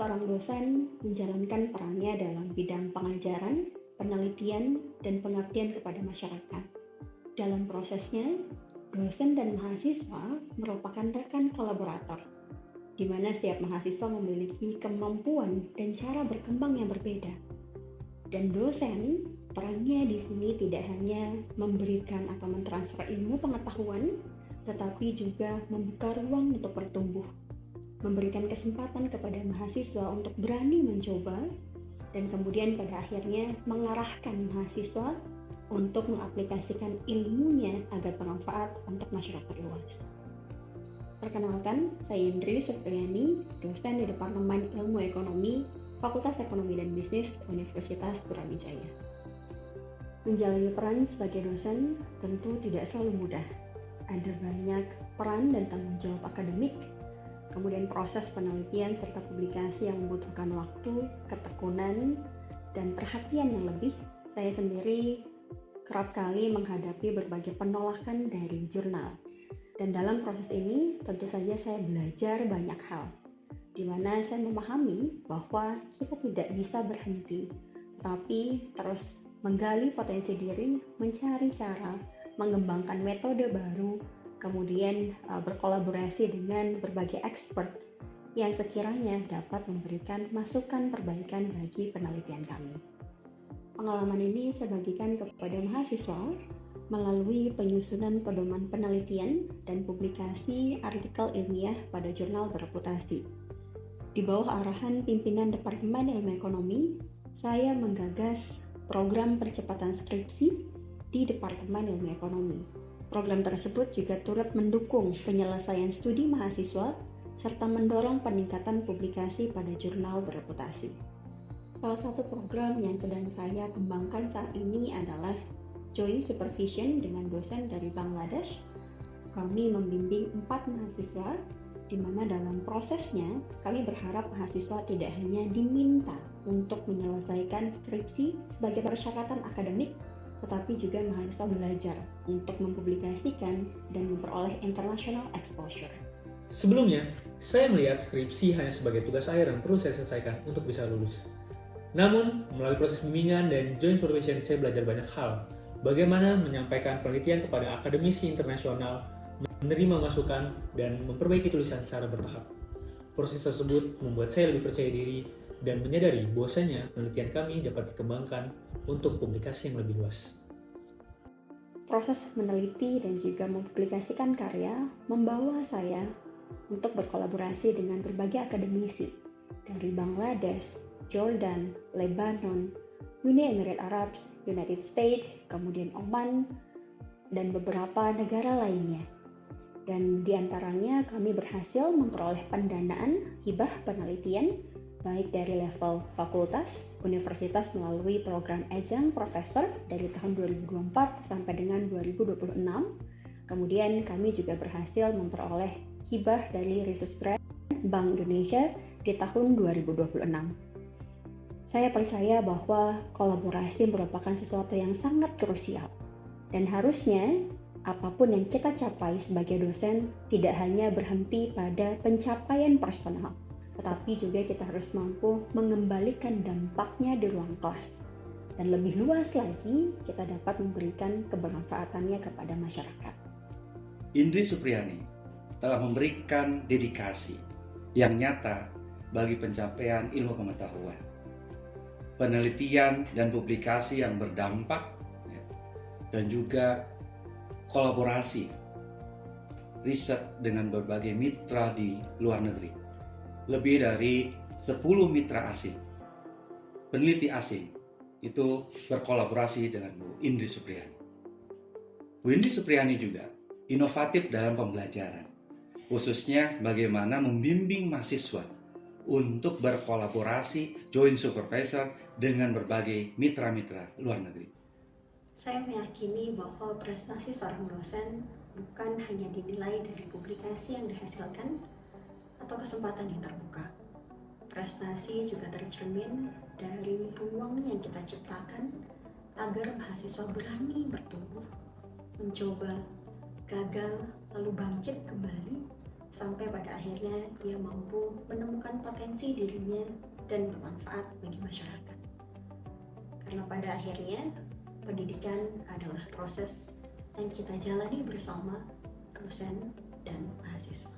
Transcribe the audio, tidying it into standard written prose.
Seorang dosen menjalankan perannya dalam bidang pengajaran, penelitian, dan pengabdian kepada masyarakat. Dalam prosesnya, dosen dan mahasiswa merupakan rekan kolaborator, di mana setiap mahasiswa memiliki kemampuan dan cara berkembang yang berbeda. Dan dosen, perannya di sini tidak hanya memberikan atau mentransfer ilmu pengetahuan, tetapi juga membuka ruang untuk bertumbuh, memberikan kesempatan kepada mahasiswa untuk berani mencoba, dan kemudian pada akhirnya mengarahkan mahasiswa untuk mengaplikasikan ilmunya agar bermanfaat untuk masyarakat luas. Perkenalkan, saya Indri Supriyani, dosen di Departemen Ilmu Ekonomi, Fakultas Ekonomi dan Bisnis, Universitas Brawijaya. Menjalani peran sebagai dosen tentu tidak selalu mudah. Ada banyak peran dan tanggung jawab akademik, kemudian proses penelitian serta publikasi yang membutuhkan waktu, ketekunan, dan perhatian yang lebih. Saya sendiri kerap kali menghadapi berbagai penolakan dari jurnal. Dan dalam proses ini tentu saja saya belajar banyak hal, di mana saya memahami bahwa kita tidak bisa berhenti, tetapi terus menggali potensi diri, mencari cara, mengembangkan metode baru, kemudian berkolaborasi dengan berbagai expert yang sekiranya dapat memberikan masukan perbaikan bagi penelitian kami. Pengalaman ini saya bagikan kepada mahasiswa melalui penyusunan pedoman penelitian dan publikasi artikel ilmiah pada jurnal bereputasi. Di bawah arahan pimpinan Departemen Ilmu Ekonomi, saya menggagas program percepatan skripsi di Departemen Ilmu Ekonomi. Program tersebut juga turut mendukung penyelesaian studi mahasiswa serta mendorong peningkatan publikasi pada jurnal bereputasi. Salah satu program yang sedang saya kembangkan saat ini adalah Joint Supervision dengan dosen dari Bangladesh. Kami membimbing 4 mahasiswa, di mana dalam prosesnya kami berharap mahasiswa tidak hanya diminta untuk menyelesaikan skripsi sebagai persyaratan akademik, tetapi juga mahasiswa belajar untuk mempublikasikan dan memperoleh international exposure. Sebelumnya, saya melihat skripsi hanya sebagai tugas akhir yang perlu saya selesaikan untuk bisa lulus. Namun, melalui proses bimbingan dan joint supervision, saya belajar banyak hal. Bagaimana menyampaikan penelitian kepada akademisi internasional, menerima masukan, dan memperbaiki tulisan secara bertahap. Proses tersebut membuat saya lebih percaya diri dan menyadari bahwasanya penelitian kami dapat dikembangkan untuk publikasi yang lebih luas. Proses meneliti dan juga mempublikasikan karya membawa saya untuk berkolaborasi dengan berbagai akademisi dari Bangladesh, Jordan, Lebanon, Uni Emirat Arab, United States, kemudian Oman, dan beberapa negara lainnya. Dan di antaranya kami berhasil memperoleh pendanaan hibah penelitian baik dari level fakultas, universitas melalui program Ejang Profesor dari tahun 2024 sampai dengan 2026. Kemudian kami juga berhasil memperoleh hibah dari Research Grant Bank Indonesia di tahun 2026. Saya percaya bahwa kolaborasi merupakan sesuatu yang sangat krusial. Dan harusnya apapun yang kita capai sebagai dosen tidak hanya berhenti pada pencapaian personal, tetapi juga kita harus mampu mengembalikan dampaknya di ruang kelas. Dan lebih luas lagi, kita dapat memberikan kebermanfaatannya kepada masyarakat. Indri Supriyani telah memberikan dedikasi yang nyata bagi pencapaian ilmu pengetahuan, penelitian dan publikasi yang berdampak, dan juga kolaborasi riset dengan berbagai mitra di luar negeri. Lebih dari 10 mitra asing, peneliti asing itu berkolaborasi dengan Bu Indri Supriyani. Bu Indri Supriyani juga inovatif dalam pembelajaran, khususnya bagaimana membimbing mahasiswa untuk berkolaborasi joint supervisor dengan berbagai mitra-mitra luar negeri. Saya meyakini bahwa prestasi seorang dosen bukan hanya dinilai dari publikasi yang dihasilkan atau kesempatan yang terbuka. Prestasi juga tercermin dari ruang yang kita ciptakan agar mahasiswa berani bertumbuh, mencoba, gagal, lalu bangkit kembali sampai pada akhirnya ia mampu menemukan potensi dirinya dan bermanfaat bagi masyarakat. Karena pada akhirnya pendidikan adalah proses yang kita jalani bersama dosen dan mahasiswa.